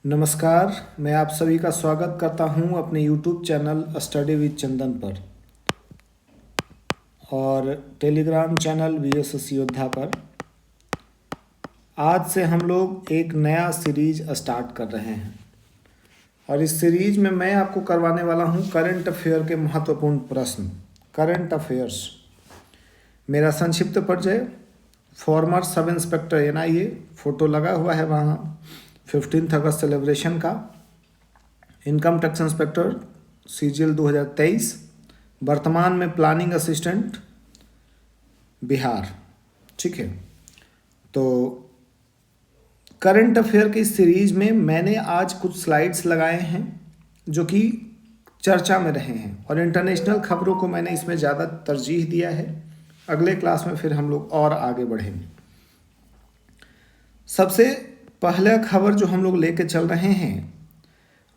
नमस्कार। मैं आप सभी का स्वागत करता हूं अपने YouTube चैनल स्टडी विद चंदन पर और टेलीग्राम चैनल VSS योद्धा पर। आज से हम लोग एक नया सीरीज स्टार्ट कर रहे हैं और इस सीरीज में मैं आपको करवाने वाला हूं करंट अफेयर के महत्वपूर्ण प्रश्न। करंट अफेयर्स मेरा संक्षिप्त परिचय, farmer sub inspector NIA, photo लगा हुआ है वहाँ 15 अगस्त सेलिब्रेशन का। इनकम टैक्स इंस्पेक्टर CGL 2023, वर्तमान में प्लानिंग असिस्टेंट बिहार। ठीक है, तो करंट अफेयर की सीरीज में मैंने आज कुछ स्लाइड्स लगाए हैं जो कि चर्चा में रहे हैं और इंटरनेशनल खबरों को मैंने इसमें ज़्यादा तरजीह दिया है। अगले क्लास में फिर हम लोग और आगे बढ़ेंगे। सबसे पहला खबर जो हम लोग लेके चल रहे हैं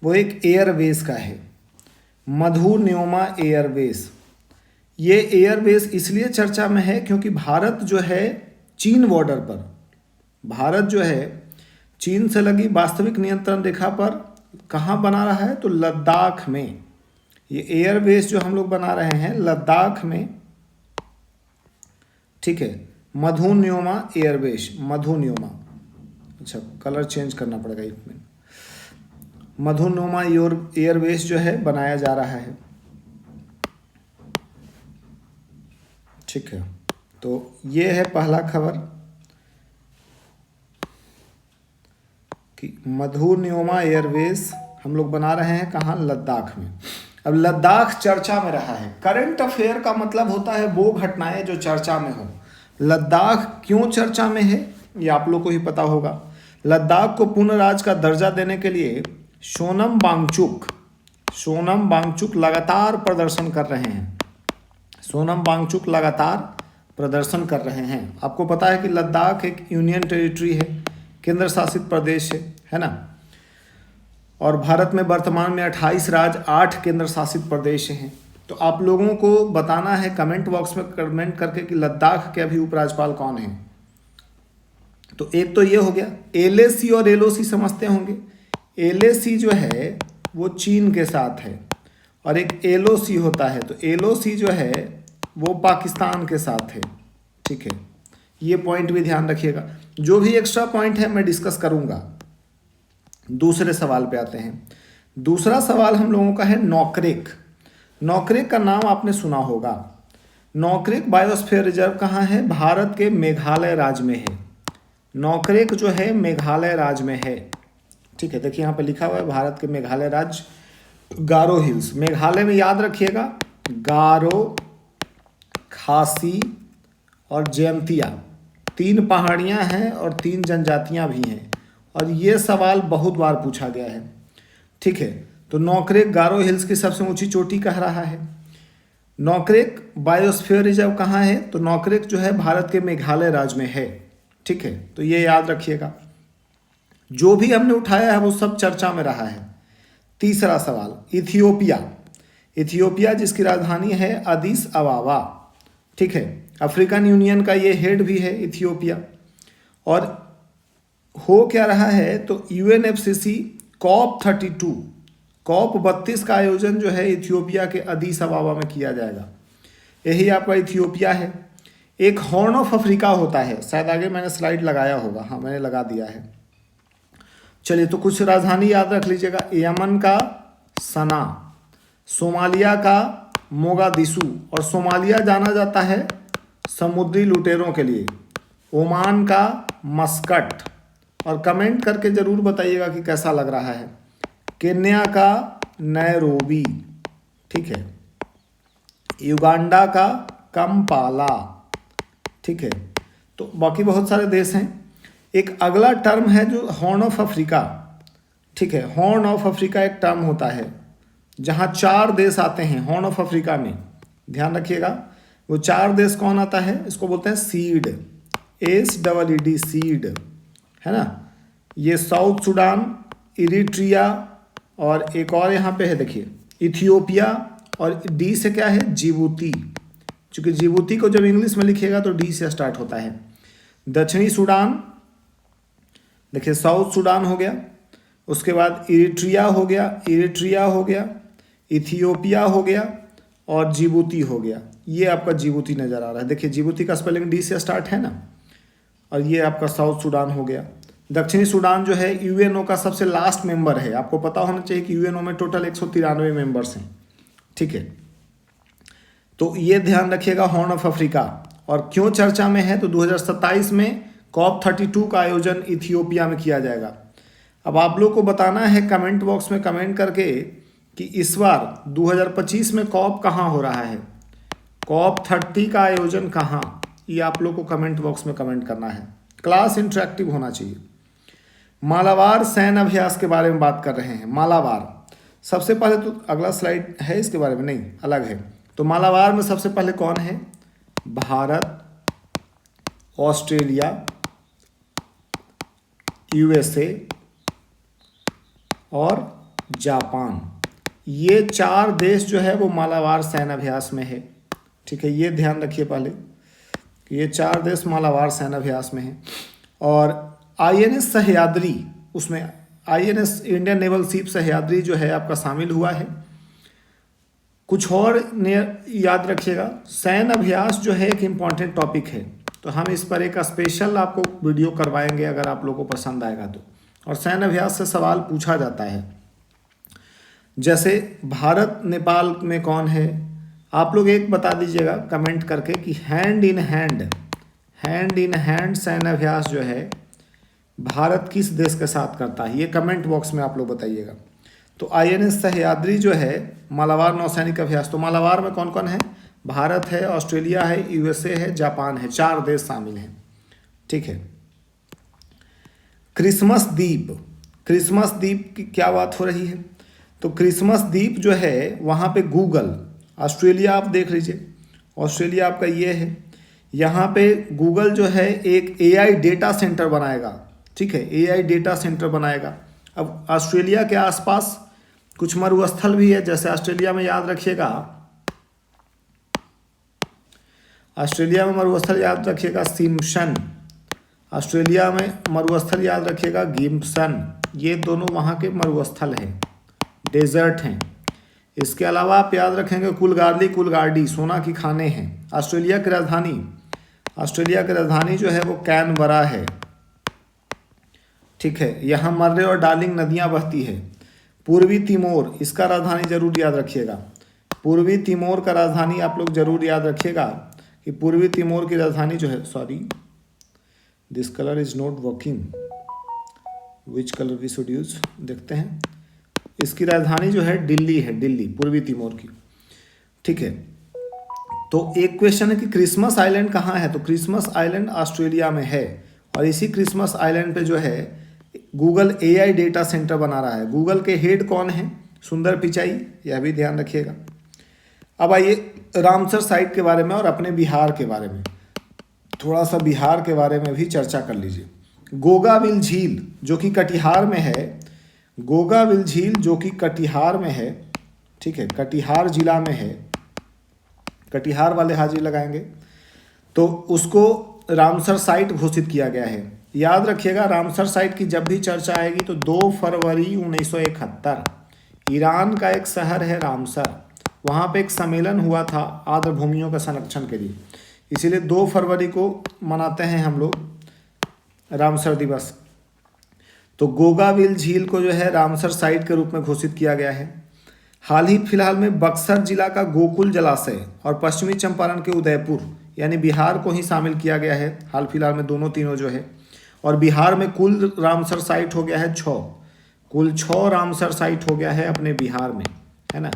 वो एक एयरवेज का है, मधु न्योमा एयरवेज। ये एयरवेज इसलिए चर्चा में है क्योंकि भारत जो है चीन बॉर्डर पर, भारत जो है चीन से लगी वास्तविक नियंत्रण रेखा पर कहाँ बना रहा है, तो लद्दाख में। ये एयरवेज जो हम लोग बना रहे हैं लद्दाख में, ठीक है। मधु न्योमा एयरवेज, मधु न्योमा, अच्छा कलर चेंज करना पड़ेगा एक मिनट। मधु न्योमा एयरवेज जो है बनाया जा रहा है, ठीक है। तो ये है पहला खबर कि मधु न्योमा एयरवेज हम लोग बना रहे हैं कहाँ, लद्दाख में। अब लद्दाख चर्चा में रहा है। करंट अफेयर का मतलब होता है वो घटनाएं जो चर्चा में हो। लद्दाख क्यों चर्चा में है ये आप लोग को ही पता होगा। लद्दाख को पूर्ण राज्य का दर्जा देने के लिए सोनम वांगचुक लगातार प्रदर्शन कर रहे हैं। सोनम वांगचुक लगातार प्रदर्शन कर रहे हैं। आपको पता है कि लद्दाख एक यूनियन टेरिटरी है, केंद्र शासित प्रदेश है ना। और भारत में वर्तमान में 28 राज्य, 8 केंद्र शासित प्रदेश हैं। तो आप लोगों को बताना है कमेंट बॉक्स में कमेंट करके कि लद्दाख के अभी उपराज्यपाल कौन है। तो एक तो ये हो गया। LAC और LOC समझते होंगे। LAC जो है वो चीन के साथ है और एक LOC होता है, तो LOC जो है वो पाकिस्तान के साथ है, ठीक है। ये पॉइंट भी ध्यान रखिएगा। जो भी एक्स्ट्रा पॉइंट है मैं डिस्कस करूंगा। दूसरे सवाल पे आते हैं। दूसरा सवाल हम लोगों का है नौकरेक। नौकरेक का नाम आपने सुना होगा। नौकरेक बायोस्फीयर रिजर्व कहाँ है, भारत के मेघालय राज्य में है। नौकरेक जो है मेघालय राज्य में है, ठीक है। देखिए यहाँ पे लिखा हुआ है भारत के मेघालय राज्य, गारो हिल्स। मेघालय में याद रखिएगा गारो, खासी और जयंतिया 3 पहाड़ियाँ हैं और 3 जनजातियाँ भी हैं और ये सवाल बहुत बार पूछा गया है, ठीक है। तो नौकरेक गारो हिल्स की सबसे ऊंची चोटी कह रहा है। नौकरेक बायोस्फीयर रिजर्व कहाँ है, तो नौकरेक जो है भारत के मेघालय राज्य में है, ठीक है। तो ये याद रखिएगा। जो भी हमने उठाया है वो सब चर्चा में रहा है। तीसरा सवाल, इथियोपिया। इथियोपिया जिसकी राजधानी है अदिस अबाबा, ठीक है। अफ्रीकन यूनियन का ये हेड भी है इथियोपिया। और हो क्या रहा है, तो UNFCCC COP32 का आयोजन जो है इथियोपिया के अदिस अबाबा में किया जाएगा। यही आपका इथियोपिया है। एक हॉर्न ऑफ अफ्रीका होता है, शायद आगे मैंने स्लाइड लगाया होगा, हाँ मैंने लगा दिया है। चलिए तो कुछ राजधानी याद रख लीजिएगा। यमन का सना, सोमालिया का मोगादिशु, और सोमालिया जाना जाता है समुद्री लुटेरों के लिए। ओमान का मस्कट, और कमेंट करके ज़रूर बताइएगा कि कैसा लग रहा है। केन्या का नैरोबी, ठीक है। युगांडा का कंपाला, ठीक है। तो बाकी बहुत सारे देश हैं। एक अगला टर्म है जो हॉर्न ऑफ अफ्रीका, ठीक है। हॉर्न ऑफ अफ्रीका एक टर्म होता है जहां 4 देश आते हैं हॉर्न ऑफ अफ्रीका में। ध्यान रखिएगा वो 4 देश कौन आता है, इसको बोलते हैं सीड, SEED सीड, है ना। ये साउथ सुडान, इरिट्रिया और एक और यहाँ पे है देखिए इथियोपिया, और D से क्या है, जिबूती। चूंकि जिबूती को जब इंग्लिश में लिखिएगा तो D से स्टार्ट होता है। दक्षिणी सूडान, देखिए साउथ सूडान हो गया, उसके बाद इरिट्रिया हो गया, इथियोपिया हो गया और जिबूती हो गया। ये आपका जिबूती नज़र आ रहा है। देखिए जिबूती का स्पेलिंग डी से स्टार्ट है ना। और ये आपका साउथ सूडान हो गया। दक्षिणी सूडान जो है यूएनओ का सबसे लास्ट मेंबर है। आपको पता होना चाहिए कि यूएनओ में टोटल 193 मेंबर्स हैं, ठीक है। तो ये ध्यान रखिएगा, हॉर्न ऑफ अफ्रीका। और क्यों चर्चा में है, तो 2027 में COP32 का आयोजन इथियोपिया में किया जाएगा। अब आप लोग को बताना है कमेंट बॉक्स में कमेंट करके कि इस बार 2025 में COP कहाँ हो रहा है, COP30 का आयोजन कहाँ, ये आप लोग को कमेंट बॉक्स में कमेंट करना है। क्लास इंटरेक्टिव होना चाहिए। मालाबार सैन्य अभ्यास के बारे में बात कर रहे हैं। मालाबार सबसे पहले, तो अगला स्लाइड है इसके बारे में, नहीं अलग है। तो मालाबार में सबसे पहले कौन है, भारत, ऑस्ट्रेलिया, USA और जापान। ये 4 देश जो है वो मालाबार सैन्य अभ्यास में है, ठीक है। ये ध्यान रखिए पहले कि ये 4 देश मालाबार सैन्य अभ्यास में है। और INS सह्याद्री, उसमें INS Indian naval ship Sahyadri जो है आपका शामिल हुआ है। कुछ और याद रखिएगा, सैन्य अभ्यास जो है एक इम्पॉर्टेंट टॉपिक है, तो हम इस पर एक स्पेशल आपको वीडियो करवाएंगे अगर आप लोगों को पसंद आएगा तो। और सैन्य अभ्यास से सवाल पूछा जाता है, जैसे भारत नेपाल में कौन है। आप लोग एक बता दीजिएगा कमेंट करके कि हैंड इन हैंड सैन्य अभ्यास जो है भारत किस देश के साथ करता है, ये कमेंट बॉक्स में आप लोग बताइएगा। तो INS सह्याद्री जो है मालाबार नौसैनिक अभ्यास, तो मालाबार में कौन कौन है, भारत है, ऑस्ट्रेलिया है, USA है, जापान है, 4 देश शामिल हैं, ठीक है। क्रिसमस द्वीप की क्या बात हो रही है, तो क्रिसमस द्वीप जो है वहाँ पे गूगल, ऑस्ट्रेलिया आप देख लीजिए, ऑस्ट्रेलिया आपका ये है, यहाँ पे गूगल जो है एक AI डेटा सेंटर बनाएगा, ठीक है, AI डेटा सेंटर बनाएगा। अब ऑस्ट्रेलिया के आसपास कुछ मरुस्थल भी है, जैसे ऑस्ट्रेलिया में याद रखिएगा, ऑस्ट्रेलिया में मरुस्थल याद रखिएगा सिम्पसन, ऑस्ट्रेलिया में मरुस्थल याद रखिएगा गिम्पसन, ये दोनों वहाँ के मरुस्थल हैं, डेजर्ट हैं। इसके अलावा आप याद रखेंगे कुलगार्डी सोना की खाने हैं। ऑस्ट्रेलिया की राजधानी जो है वो कैनबरा है, ठीक है। यहाँ मर्रे और डार्लिंग नदियाँ बहती है। पूर्वी तिमोर, इसका राजधानी जरूर याद रखिएगा, पूर्वी तिमोर का राजधानी आप लोग जरूर याद रखिएगा कि पूर्वी तिमोर की राजधानी जो है, sorry this colour is not working, which colour we should use, देखते हैं। इसकी राजधानी जो है दिल्ली, पूर्वी तिमोर की, ठीक है। तो एक क्वेश्चन है कि क्रिसमस आइलैंड कहाँ है, तो क्रिसमस आइलैंड ऑस्ट्रेलिया में है। और इसी क्रिसमस आइलैंड पे जो है गूगल AI डेटा सेंटर बना रहा है। गूगल के हेड कौन है, सुंदर पिचाई, यह भी ध्यान रखिएगा। अब आइए रामसर साइट के बारे में और अपने बिहार के बारे में, थोड़ा सा बिहार के बारे में भी चर्चा कर लीजिए। गोगाविल झील जो कि कटिहार में है, गोगाविल झील जो कि कटिहार में है, ठीक है, कटिहार जिला में है, कटिहार वाले हाजिर लगाएंगे, तो उसको रामसर साइट घोषित किया गया है। याद रखिएगा रामसर साइट की जब भी चर्चा आएगी तो 2 फरवरी 1971 ईरान का एक शहर है रामसर, वहाँ पे एक सम्मेलन हुआ था आर्द्र भूमियों के संरक्षण के लिए, इसीलिए 2 फरवरी को मनाते हैं हम लोग रामसर दिवस। तो गोगाविल झील को जो है रामसर साइट के रूप में घोषित किया गया है। हाल ही फिलहाल में बक्सर जिला का गोकुल जलाशय और पश्चिमी चंपारण के उदयपुर यानी बिहार को ही शामिल किया गया है हाल फिलहाल में, दोनों तीनों जो है। और बिहार में कुल रामसर साइट हो गया है 6, कुल 6 रामसर साइट हो गया है अपने बिहार में, है ना।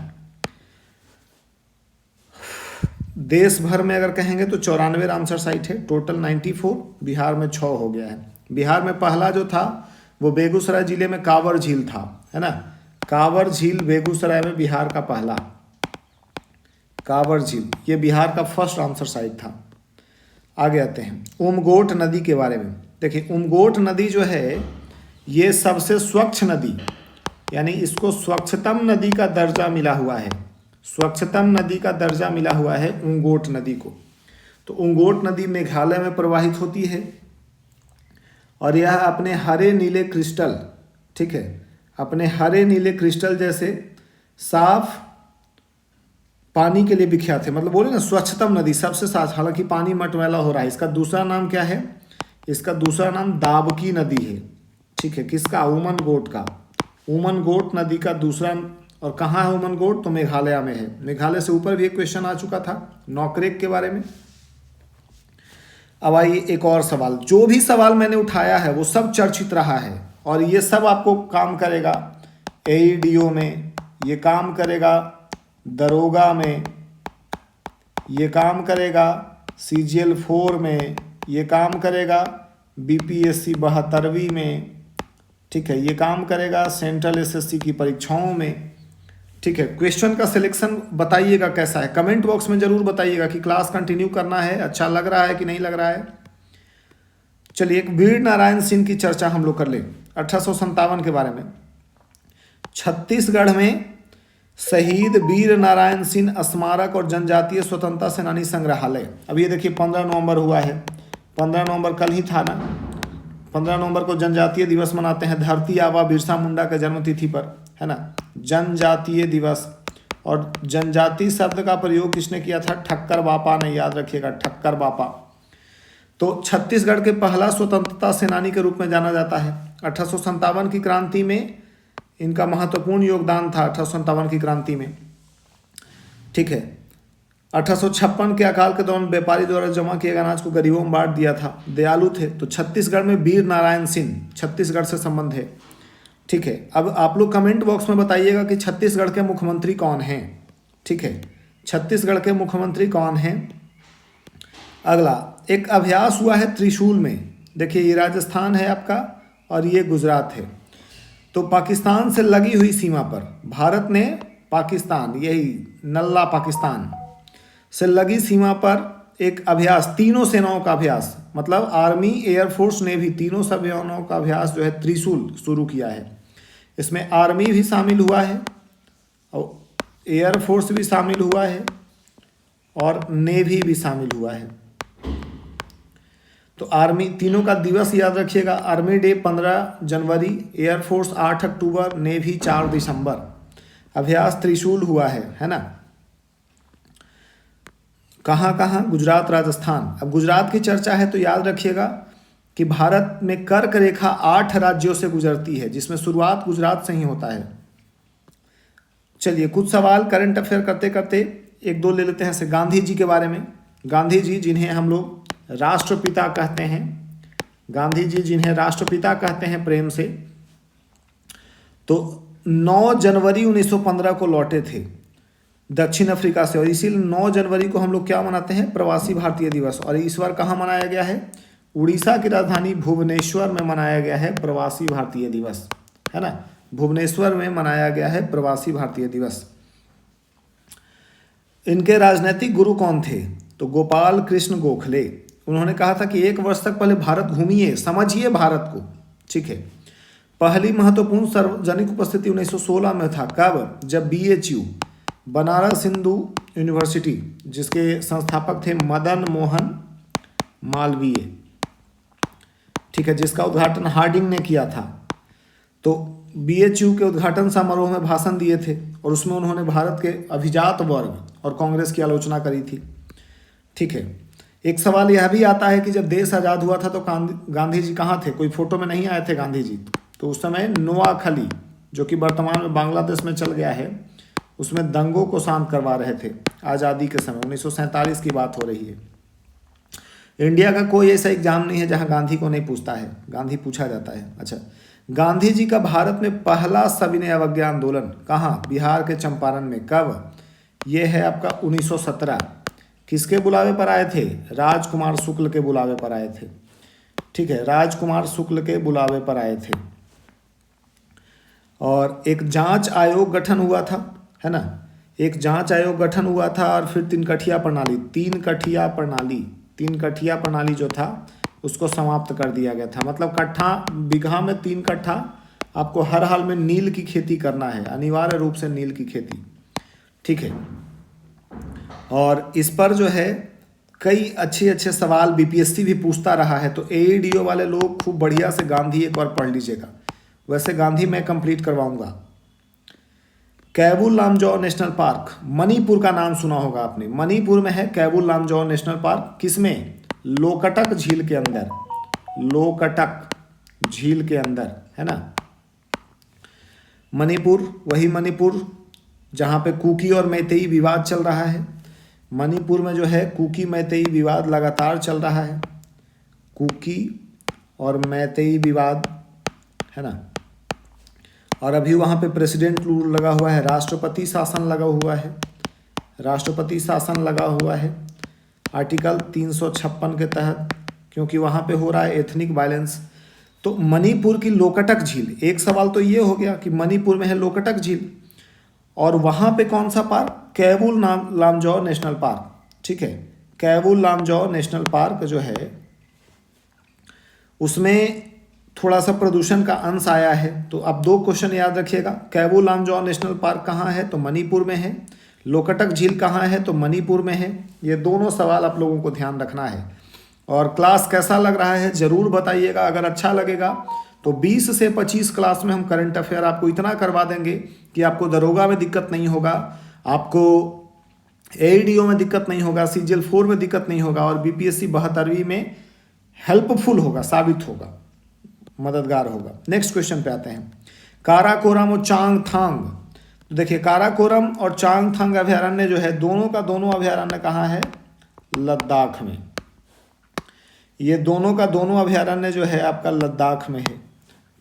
देश भर में अगर कहेंगे तो 94 रामसर साइट है, टोटल 94, बिहार में 6 हो गया है। बिहार में पहला जो था वो बेगूसराय जिले में कांवर झील था, है ना, कांवर झील बेगूसराय में बिहार का पहला कांवर झील, ये बिहार का फर्स्ट रामसर साइट था। आगे आते हैं उमगोट नदी के बारे में। देखिए उमगोट नदी जो है ये सबसे स्वच्छ नदी, यानी इसको स्वच्छतम नदी का दर्जा मिला हुआ है, स्वच्छतम नदी का दर्जा मिला हुआ है उमगोट नदी को। तो उमगोट नदी मेघालय में प्रवाहित होती है और यह अपने हरे नीले क्रिस्टल, ठीक है, अपने हरे नीले क्रिस्टल जैसे साफ पानी के लिए विख्यात है। मतलब बोले ना स्वच्छतम नदी, सबसे साफ, हालांकि पानी मटमैला हो रहा है। इसका दूसरा नाम क्या है? इसका दूसरा नाम दाबकी नदी है। ठीक है, किसका? उमनगोट का। उमनगोट नदी का दूसरा, और कहाँ है उमनगोट? तो मेघालय में है। मेघालय से ऊपर भी एक क्वेश्चन आ चुका था नॉकरेक के बारे में। अब आइए एक और सवाल। जो भी सवाल मैंने उठाया है वो सब चर्चित रहा है, और ये सब आपको काम करेगा एईडीओ में, ये काम करेगा दरोगा में, ये काम करेगा CGL 4 में, ये काम करेगा BPSC 72वीं में। ठीक है, ये काम करेगा सेंट्रल SSC की परीक्षाओं में। ठीक है, क्वेश्चन का सिलेक्शन बताइएगा कैसा है, कमेंट बॉक्स में जरूर बताइएगा कि क्लास कंटिन्यू करना है, अच्छा लग रहा है कि नहीं लग रहा है। चलिए एक वीर नारायण सिंह की चर्चा हम लोग कर लें 1857 के बारे में। छत्तीसगढ़ में शहीद वीर नारायण सिंह स्मारक और जनजातीय स्वतंत्रता सेनानी संग्रहालय। अब ये देखिए 15 नवंबर हुआ है, 15 नवंबर कल ही था ना। 15 नवंबर को जनजातीय दिवस मनाते हैं, धरती आबा बिरसा मुंडा के जन्मतिथि पर, है ना, जनजातीय दिवस। और जनजाति शब्द का प्रयोग किसने किया था? ठक्कर बापा ने, याद रखिएगा, ठक्कर बापा। तो छत्तीसगढ़ के पहला स्वतंत्रता सेनानी के रूप में जाना जाता है। 1857 की क्रांति में इनका महत्वपूर्ण योगदान था, 1857 की क्रांति में। ठीक है, 1856 के अकाल के दौरान व्यापारी द्वारा जमा किए गए अनाज को गरीबों में बांट दिया था, दयालु थे। तो छत्तीसगढ़ में वीर नारायण सिंह, छत्तीसगढ़ से संबंध है। ठीक है, अब आप लोग कमेंट बॉक्स में बताइएगा कि छत्तीसगढ़ के मुख्यमंत्री कौन हैं। ठीक है, छत्तीसगढ़ के मुख्यमंत्री कौन हैं। अगला एक अभ्यास हुआ है त्रिशूल में। देखिए ये राजस्थान है आपका और ये गुजरात है। तो पाकिस्तान से लगी हुई सीमा पर भारत ने पाकिस्तान, यही नल्ला पाकिस्तान से लगी सीमा पर एक अभ्यास, तीनों सेनाओं का अभ्यास, मतलब आर्मी, एयरफोर्स, नेवी, तीनों सेनाओं का अभ्यास जो है त्रिशूल शुरू किया है। इसमें आर्मी भी शामिल हुआ है और एयरफोर्स भी शामिल हुआ है और नेवी भी शामिल हुआ है। तो आर्मी, तीनों का दिवस याद रखिएगा, आर्मी डे 15 जनवरी, एयरफोर्स 8 अक्टूबर, नेवी 4 दिसंबर। अभ्यास त्रिशूल हुआ है ना। कहाँ कहाँ? गुजरात, राजस्थान। अब गुजरात की चर्चा है तो याद रखिएगा कि भारत में कर्क रेखा 8 राज्यों से गुजरती है, जिसमें शुरुआत गुजरात से ही होता है। चलिए कुछ सवाल करंट अफेयर करते करते एक दो ले लेते हैं। से गांधी जी के बारे में। गांधी जी जिन्हें हम लोग राष्ट्रपिता कहते हैं, गांधी जी जिन्हें राष्ट्रपिता कहते हैं प्रेम से, तो 9 जनवरी 1915 को लौटे थे दक्षिण अफ्रीका से, और इसीलिए 9 जनवरी को हम लोग क्या मनाते हैं? प्रवासी भारतीय दिवस। और इस बार कहाँ मनाया गया है? उड़ीसा की राजधानी भुवनेश्वर में मनाया गया है प्रवासी भारतीय दिवस, है ना। भुवनेश्वर में मनाया गया है प्रवासी भारतीय दिवस। इनके राजनीतिक गुरु कौन थे? तो गोपाल कृष्ण गोखले। उन्होंने कहा था कि 1 वर्ष तक पहले भारत घूमिए, समझिए भारत को। ठीक है, पहली महत्वपूर्ण सार्वजनिक उपस्थिति 1916 में था। कब? जब BHU, बनारस हिंदू यूनिवर्सिटी, जिसके संस्थापक थे मदन मोहन मालवीय, ठीक है, जिसका उद्घाटन हार्डिंग ने किया था। तो BHU के उद्घाटन समारोह में भाषण दिए थे और उसमें उन्होंने भारत के अभिजात वर्ग और कांग्रेस की आलोचना करी थी। ठीक है, एक सवाल यह भी आता है कि जब देश आज़ाद हुआ था तो गांधी जी कहाँ थे? कोई फोटो में नहीं आए थे गांधी जी। तो उस समय नोआखली, जो कि वर्तमान में बांग्लादेश में चल गया है, उसमें दंगों को शांत करवा रहे थे आज़ादी के समय। 1947 की बात हो रही है। इंडिया का कोई ऐसा एग्जाम नहीं है जहां गांधी को नहीं पूछता है, गांधी पूछा जाता है। अच्छा, गांधी जी का भारत में पहला सविनय अवज्ञा आंदोलन कहाँ? बिहार के चंपारण में। कब? ये है आपका 1917। किसके बुलावे पर आए थे? राजकुमार शुक्ल के बुलावे पर आए थे। ठीक है, राजकुमार शुक्ल के बुलावे पर आए थे। और एक जांच आयोग गठन हुआ था, है ना, एक जांच आयोग गठन हुआ था। और फिर 3 कठिया प्रणाली जो था उसको समाप्त कर दिया गया था। मतलब बीघा में 3 कट्ठा आपको हर हाल में नील की खेती करना है, अनिवार्य रूप से नील की खेती। ठीक है, और इस पर जो है कई अच्छे सवाल BPSC भी पूछता रहा है। तो AEDO वाले लोग खूब बढ़िया से गांधी एक बार पढ़ लीजिएगा। वैसे गांधी मैं कंप्लीट करवाऊंगा। कैबुल लामजौ नेशनल पार्क, मणिपुर का नाम सुना होगा आपने, मणिपुर में है कैबुल लामजौ नेशनल पार्क। किसमें? लोकटक झील के अंदर, लोकटक झील के अंदर, है ना। मणिपुर, वही मणिपुर जहाँ पे कुकी और मैतेई विवाद चल रहा है। मणिपुर में जो है कुकी मैतेई विवाद लगातार चल रहा है, कुकी और मैतेई विवाद, है ना। और अभी वहाँ पे प्रेसिडेंट रूल लगा हुआ है, राष्ट्रपति शासन लगा हुआ है, राष्ट्रपति शासन लगा हुआ है आर्टिकल 356 के तहत, क्योंकि वहाँ पे हो रहा है एथनिक वायलेंस। तो मणिपुर की लोकटक झील, एक सवाल तो ये हो गया कि मणिपुर में है लोकटक झील, और वहाँ पे कौन सा पार्क? कैबुल लामजौ नेशनल पार्क, ठीक है। कैबुल लामजौ नेशनल पार्क जो है उसमें थोड़ा सा प्रदूषण का अंश आया है। तो अब 2 क्वेश्चन याद रखिएगा, कैबुल लामजौ नेशनल पार्क कहाँ है? तो मणिपुर में है। लोकटक झील कहाँ है? तो मणिपुर में है। ये दोनों सवाल आप लोगों को ध्यान रखना है। और क्लास कैसा लग रहा है ज़रूर बताइएगा। अगर अच्छा लगेगा तो 20 से 25 क्लास में हम करंट अफेयर आपको इतना करवा देंगे कि आपको दरोगा में दिक्कत नहीं होगा, आपको एईडीओ में दिक्कत नहीं होगा, सीजीएल 4 में दिक्कत नहीं होगा, और बीपीएससी 72वीं में हेल्पफुल होगा, साबित होगा, मददगार होगा। नेक्स्ट क्वेश्चन पे आते हैं, काराकोरम और चांगथांग। तो देखिए काराकोरम और चांगथांग अभयारण्य जो है दोनों का दोनों अभयारण्य कहाँ है? लद्दाख में। ये दोनों का दोनों अभयारण्य जो है आपका लद्दाख में है,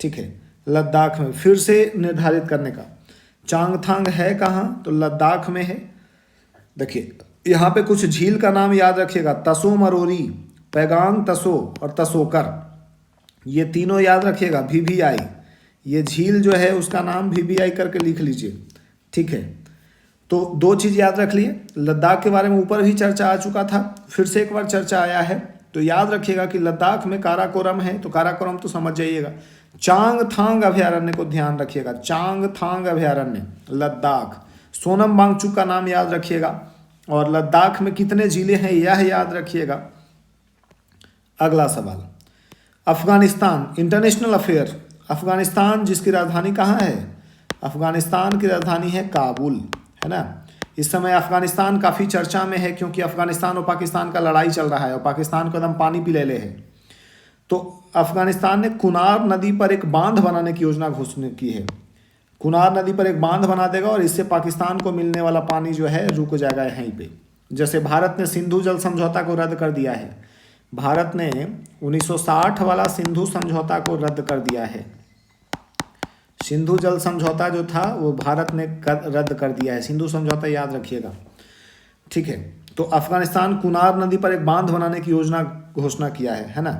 ठीक है। लद्दाख में फिर से निर्धारित करने का, चांगथांग है कहाँ? तो लद्दाख में है। देखिए यहाँ पे कुछ झील का नाम याद रखिएगा, तसो मरोरी, पैगांग तसो और तसोकर, ये तीनों याद रखिएगा। VVI, ये झील जो है उसका नाम VVI करके लिख लीजिए, ठीक है। तो 2 चीज़ याद रख लिए, लद्दाख के बारे में ऊपर भी चर्चा आ चुका था, फिर से एक बार चर्चा आया है। तो याद रखिएगा कि लद्दाख में काराकोरम है, तो काराकोरम तो समझ जाइएगा। चांगथांग अभयारण्य को ध्यान रखिएगा, चांगथांग अभयारण्य लद्दाख। सोनम वांगचुक का नाम याद रखिएगा, और लद्दाख में कितने जिले हैं यह याद रखिएगा। अगला सवाल, अफगानिस्तान, इंटरनेशनल अफेयर। अफगानिस्तान जिसकी राजधानी कहाँ है? अफगानिस्तान की राजधानी है काबुल, है ना। इस समय अफगानिस्तान काफ़ी चर्चा में है, क्योंकि अफगानिस्तान और पाकिस्तान का लड़ाई चल रहा है और पाकिस्तान को एकदम पानी पी ले है। तो अफगानिस्तान ने कुनार नदी पर एक बांध बनाने की योजना घोषणा की है। कुनार नदी पर एक बांध बना देगा और इससे पाकिस्तान को मिलने वाला पानी जो है रुक जाएगा यहीं पे। जैसे भारत ने सिंधु जल समझौता को रद्द कर दिया है, भारत ने 1960 वाला सिंधु समझौता को रद्द कर दिया है। सिंधु जल समझौता जो था वो भारत ने रद्द कर दिया है, सिंधु समझौता याद रखिएगा, ठीक है। तो अफगानिस्तान कुनार नदी पर एक बांध बनाने की योजना घोषणा किया है ना।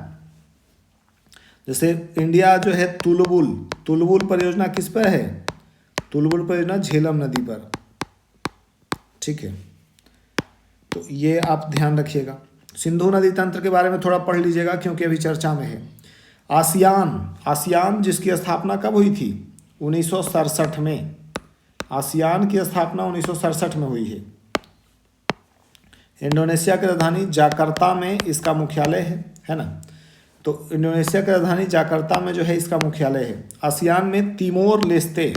जैसे इंडिया जो है तुलबुल परियोजना किस पर है? तुलबुल परियोजना झेलम नदी पर, ठीक है। तो ये आप ध्यान रखिएगा। सिंधु नदी तंत्र के बारे में थोड़ा पढ़ लीजिएगा, क्योंकि अभी चर्चा में है। आसियान जिसकी स्थापना कब हुई थी? 1967 में। आसियान की स्थापना 1967 में हुई है। इंडोनेशिया की राजधानी जाकार्ता में इसका मुख्यालय है ना। तो इंडोनेशिया की राजधानी जाकार्ता में जो है इसका मुख्यालय है। आसियान में तिमोर लेस्ते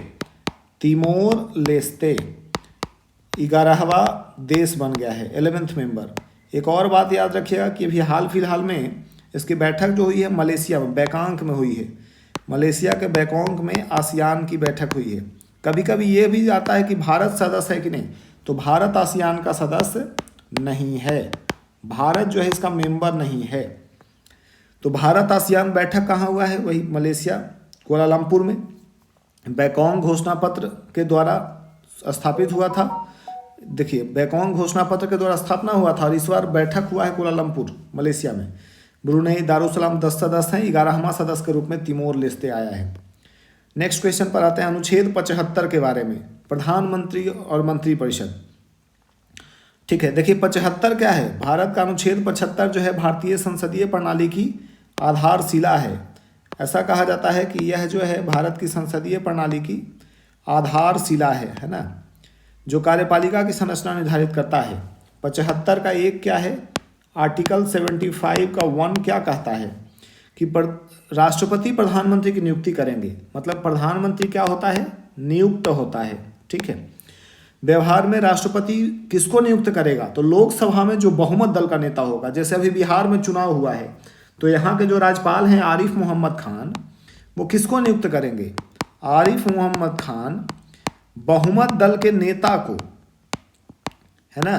11वां देश बन गया है, 11th मेंबर। एक और बात याद रखिएगा कि अभी हाल फिलहाल में इसकी बैठक जो हुई है मलेशिया में, बैंकॉक में हुई है। मलेशिया के बैंकॉक में आसियान की बैठक हुई है। कभी कभी ये भी आता है कि भारत सदस्य है कि नहीं, तो भारत आसियान का सदस्य नहीं है, भारत जो है इसका मेंबर नहीं है। तो भारत आसियान बैठक कहाँ हुआ है? वही मलेशिया, कुआलालंपुर में। बैंकॉक घोषणा पत्र के द्वारा स्थापित हुआ था। देखिए बैंकॉक घोषणा पत्र के द्वारा स्थापना हुआ था, और इस बार बैठक हुआ है कुआलालंपुर मलेशिया में। ब्रुनेई दारुसलाम 10 सदस्य हैं, 11वां सदस्य के रूप में तिमोर लेस्ते आया है। नेक्स्ट क्वेश्चन पर आते हैं, अनुच्छेद 75 के बारे में, प्रधानमंत्री और मंत्रिपरिषद, ठीक है। देखिए 75 क्या है? भारत का अनुच्छेद 75 जो है भारतीय संसदीय प्रणाली की आधारशिला है। ऐसा कहा जाता है कि यह जो है भारत की संसदीय प्रणाली की आधारशिला है ना, जो कार्यपालिका की संरचना निर्धारित करता है। 75 का 1 क्या है? आर्टिकल 75 का 1 क्या कहता है कि राष्ट्रपति प्रधानमंत्री की नियुक्ति करेंगे। मतलब प्रधानमंत्री क्या होता है, नियुक्त होता है, ठीक है। व्यवहार में राष्ट्रपति किसको नियुक्त करेगा, तो लोकसभा में जो बहुमत दल का नेता होगा। जैसे अभी बिहार में चुनाव हुआ है, तो यहाँ के जो राज्यपाल हैं आरिफ मोहम्मद खान, वो किसको नियुक्त करेंगे, आरिफ मोहम्मद खान बहुमत दल के नेता को, है ना,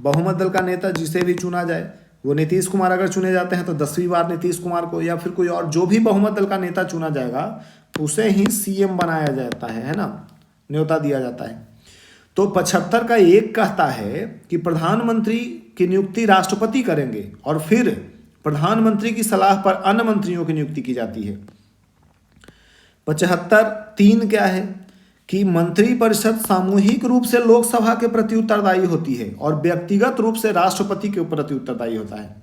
बहुमत दल का नेता जिसे भी चुना जाए, वो नीतीश कुमार अगर चुने जाते हैं तो 10वीं बार नीतीश कुमार को, या फिर कोई और जो भी बहुमत दल का नेता चुना जाएगा उसे ही सीएम बनाया जाता है ना, न्योता दिया जाता है। तो 75 का एक कहता है कि प्रधानमंत्री की नियुक्ति राष्ट्रपति करेंगे और फिर प्रधानमंत्री की सलाह पर अन्य मंत्रियों की नियुक्ति की जाती है। 75(3) क्या है कि मंत्रिपरिषद सामूहिक रूप से लोकसभा के प्रति उत्तरदायी होती है और व्यक्तिगत रूप से राष्ट्रपति के प्रति उत्तरदायी होता है।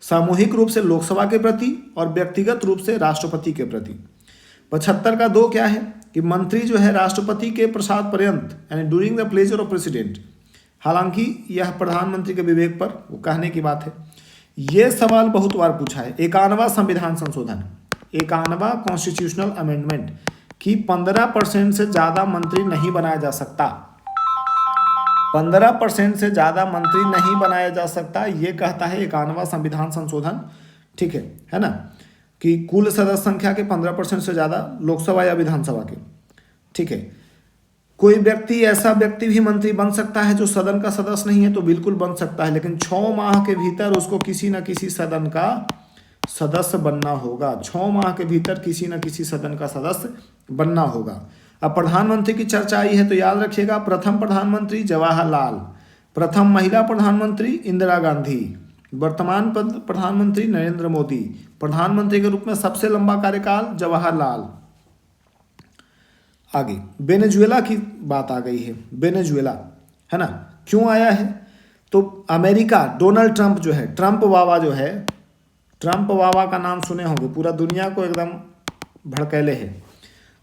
सामूहिक रूप से लोकसभा के प्रति और व्यक्तिगत रूप से राष्ट्रपति के प्रति। 75 का 2 क्या है कि मंत्री जो है राष्ट्रपति के प्रसाद पर्यंत, यानी during the pleasure of president, हालांकि यह प्रधानमंत्री के विवेक पर वो कहने की बात है। ये सवाल बहुत बार पूछा है। 51वां संविधान संशोधन, 51वां कॉन्स्टिट्यूशनल अमेंडमेंट कि 15% से ज़्यादा मंत्री नहीं बनाया जा सकता, 15% से ज़्यादा मंत्री नहीं बनाया जा सकता, ये कहता है 51वां संविधान संशोधन, ठीक है ना, कि कुल सदस्य संख्या के 15% से ज़्यादा लोकसभा या विधानसभा के, ठीक है। कोई व्यक्ति, ऐसा व्यक्ति भी मंत्री बन सकता है जो सदन का सदस्य नहीं है, तो बिल्कुल बन सकता है, लेकिन 6 माह के भीतर उसको किसी न किसी सदन का सदस्य बनना होगा। 6 माह के भीतर किसी न किसी सदन का सदस्य बनना होगा। अब प्रधानमंत्री की चर्चा आई है तो याद रखिएगा, प्रथम प्रधानमंत्री जवाहरलाल, प्रथम महिला प्रधानमंत्री इंदिरा गांधी, वर्तमान प्रधानमंत्री नरेंद्र मोदी, प्रधानमंत्री के रूप में सबसे लंबा कार्यकाल जवाहरलाल। आगे वेनेजुएला की बात आ गई है। वेनेजुएला, है ना, क्यों आया है, तो अमेरिका, डोनाल्ड ट्रंप जो है, ट्रंप बाबा जो है, ट्रंप बाबा का नाम सुने होंगे, पूरा दुनिया को एकदम भड़कैले है।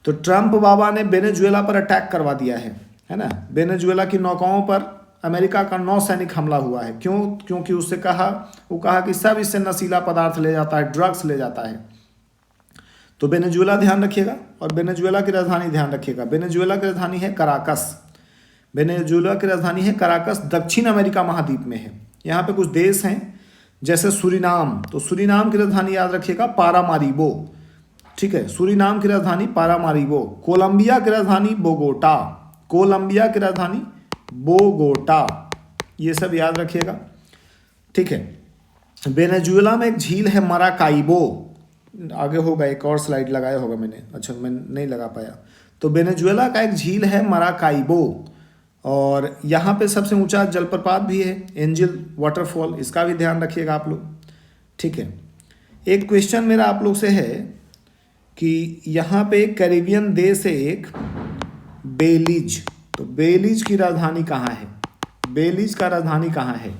तो ट्रंप बाबा ने वेनेजुएला पर अटैक करवा दिया है ना। वेनेजुएला की नौकाओं पर अमेरिका का नौसैनिक हमला हुआ है। क्यों, क्योंकि उससे वो कहा कि सब इससे नशीला पदार्थ ले जाता है, ड्रग्स ले जाता है। तो वेनेजुएला ध्यान रखिएगा, और वेनेजुएला की राजधानी ध्यान रखिएगा। वेनेजुएला की राजधानी है कराकस। वेनेजुएला की राजधानी है कराकस, दक्षिण अमेरिका महाद्वीप में है। यहाँ पे कुछ देश हैं जैसे सूरीनाम, तो सूरीनाम की राजधानी याद रखिएगा पारामारिबो, ठीक है, सूरीनाम की राजधानी पारामारिबो। कोलंबिया की राजधानी बोगोटा, कोलंबिया की राजधानी बोगोटा, ये सब याद रखिएगा, ठीक है। वेनेजुएला में एक झील है मराकाइबो, आगे होगा, एक और स्लाइड लगाया होगा मैंने, अच्छा मैं नहीं लगा पाया। तो वेनेजुएला का एक झील है मराकाइबो, और यहाँ पे सबसे ऊंचा जलप्रपात भी है, एंजल वाटरफॉल, इसका भी ध्यान रखिएगा आप लोग, ठीक है। एक क्वेश्चन मेरा आप लोग से है कि यहाँ पे कैरिबियन देश है एक बेलीज, तो बेलीज की राजधानी कहाँ है, बेलीज का राजधानी कहाँ है,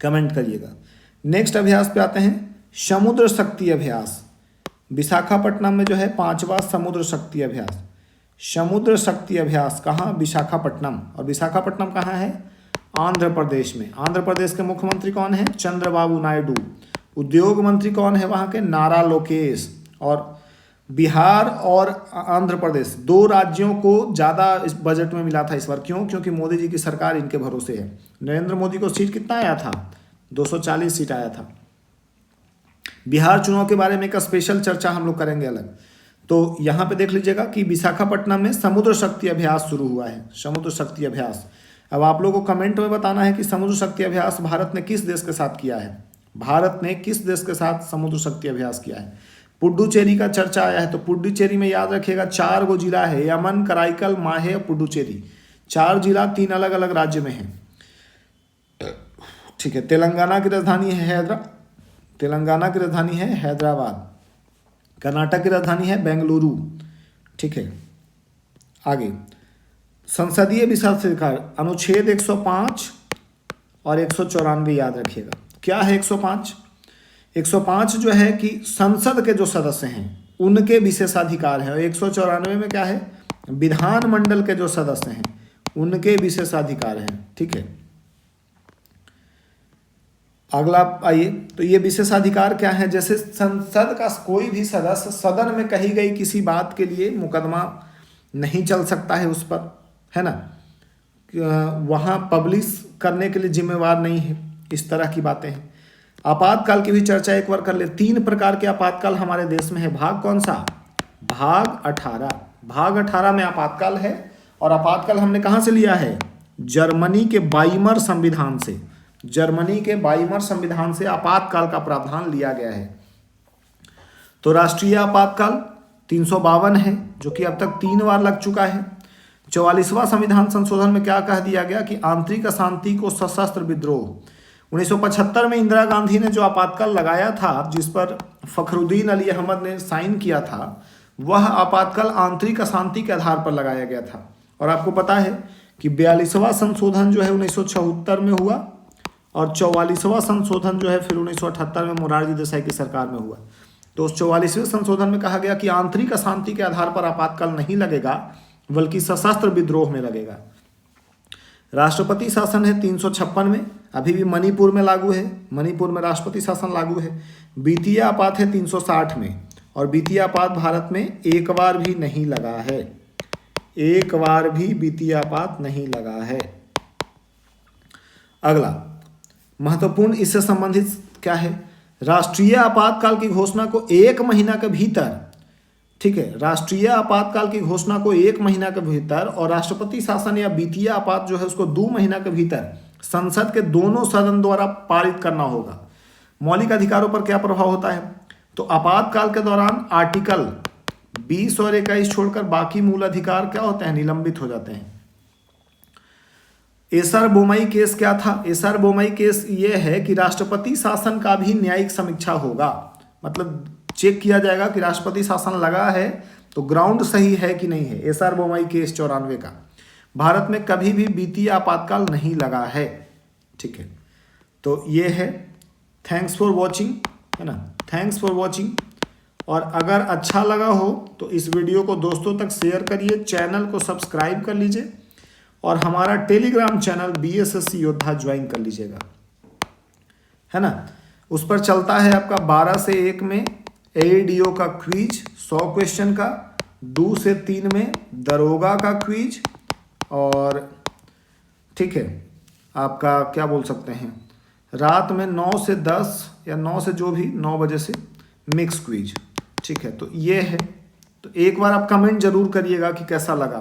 कमेंट करिएगा। नेक्स्ट अभ्यास पे आते हैं, समुद्र शक्ति अभ्यास। विशाखापट्टनम में जो है 5वां समुद्र शक्ति अभ्यास, समुद्र शक्ति अभ्यास कहाँ, विशाखापट्टनम। और विशाखापट्टनम कहाँ है, आंध्र प्रदेश में। आंध्र प्रदेश के मुख्यमंत्री कौन है, चंद्रबाबू नायडू। उद्योग मंत्री कौन है वहाँ के, नारा लोकेश। और बिहार और आंध्र प्रदेश 2 राज्यों को ज़्यादा इस बजट में मिला था इस बार। क्यों, क्योंकि मोदी जी की सरकार इनके भरोसे है। नरेंद्र मोदी को सीट कितना आया था, 240 सीट आया था। बिहार चुनाव के बारे में एक स्पेशल चर्चा हम लोग करेंगे अलग। तो यहाँ पे देख लीजिएगा कि विशाखापट्टनम में समुद्र शक्ति अभ्यास शुरू हुआ है, समुद्र शक्ति अभ्यास। अब आप लोगों को कमेंट में बताना है कि समुद्र शक्ति अभ्यास भारत ने किस देश के साथ किया है, भारत ने किस देश के साथ समुद्र शक्ति अभ्यास किया है। पुडुचेरी का चर्चा आया है, तो पुडुचेरी में याद रखिएगा 4 गो जिला है, यमन, कराईकल, माहे और पुडुचेरी। 4 जिला 3 अलग अलग राज्य में हैं, ठीक है। तेलंगाना की राजधानी है तेलंगाना की राजधानी है हैदराबाद। कर्नाटक की राजधानी है बेंगलुरु, ठीक है। आगे संसदीय विशेषाधिकार अनुच्छेद 105 और 194 याद रखिएगा। क्या है 105? 105 जो है कि संसद के जो सदस्य हैं उनके विशेषाधिकार है, और 194 में क्या है, विधानमंडल के जो सदस्य हैं उनके विशेषाधिकार हैं, ठीक है। अगला आइए, तो ये विशेषाधिकार क्या है? जैसे संसद का कोई भी सदस्य सदन में कही गई किसी बात के लिए मुकदमा नहीं चल सकता है उस पर, है ना, वहाँ पब्लिश करने के लिए जिम्मेवार नहीं है, इस तरह की बातें हैं। आपातकाल की भी चर्चा एक बार कर ले। 3 प्रकार के आपातकाल हमारे देश में है। भाग कौन सा? भाग 18। भाग 18 में आपातकाल है, और आपातकाल हमने कहाँ से लिया है? जर्मनी के वाइमर संविधान से। जर्मनी के वाइमर संविधान से आपातकाल का प्रावधान लिया गया है। तो राष्ट्रीय आपातकाल 352 है, जो कि अब तक 3 बार लग चुका है। 44वां संविधान संशोधन में क्या कह दिया गया कि आंतरिक अशांति को सशस्त्र विद्रोह। 1975 में इंदिरा गांधी ने जो आपातकाल लगाया था, जिस पर फखरुद्दीन अली अहमद ने साइन किया था, वह आपातकाल आंतरिक अशांति के आधार पर लगाया गया था। और आपको पता है कि 42वां संशोधन जो है 1976 में हुआ, और 44वां संशोधन जो है फिर 1978 में मोरारजी देसाई की सरकार में हुआ। तो उस 44वें संशोधन में कहा गया कि आंतरिक अशांति के आधार पर आपातकाल नहीं लगेगा, बल्कि सशस्त्र विद्रोह में लगेगा। राष्ट्रपति शासन है 356 में, अभी भी मणिपुर में लागू है, मणिपुर में राष्ट्रपति शासन लागू है। वित्तीय आपात है 360 में, और वित्तीय आपात भारत में एक बार भी नहीं लगा है, एक बार भी वित्तीय आपात नहीं लगा है। अगला महत्वपूर्ण इससे संबंधित क्या है? राष्ट्रीय आपातकाल की घोषणा को 1 महीना के भीतर, ठीक है, राष्ट्रीय आपातकाल की घोषणा को 1 महीना के भीतर, और राष्ट्रपति शासन या वित्तीय आपात जो है उसको 2 महीना के भीतर संसद के दोनों सदन द्वारा पारित करना होगा। मौलिक अधिकारों पर क्या प्रभाव होता है? तो आपातकाल के दौरान आर्टिकल 20 और 21 छोड़कर बाकी मूल अधिकार क्या होते हैं? निलंबित हो जाते हैं। एसआर बोमई केस क्या था? एसआर बोमई केस ये है कि राष्ट्रपति शासन का भी न्यायिक समीक्षा होगा, मतलब चेक किया जाएगा कि राष्ट्रपति शासन लगा है तो ग्राउंड सही है कि नहीं है। एसआर बोमई केस 94 का। भारत में कभी भी वित्तीय आपातकाल नहीं लगा है, ठीक है। तो ये है। थैंक्स फॉर वॉचिंग, है ना, थैंक्स फॉर वॉचिंग। और अगर अच्छा लगा हो तो इस वीडियो को दोस्तों तक शेयर करिए, चैनल को सब्सक्राइब कर लीजिए, और हमारा टेलीग्राम चैनल BSSC योद्धा ज्वाइन कर लीजिएगा, है ना। उस पर चलता है आपका 12 से 1 में AEDO का क्विज 100 क्वेश्चन का, 2 से 3 में दरोगा का क्विज, और ठीक है आपका क्या बोल सकते हैं, रात में 9 से 10 या 9 से जो भी 9 बजे से मिक्स क्विज, ठीक है। तो ये है। तो एक बार आप कमेंट जरूर करिएगा कि कैसा लगा।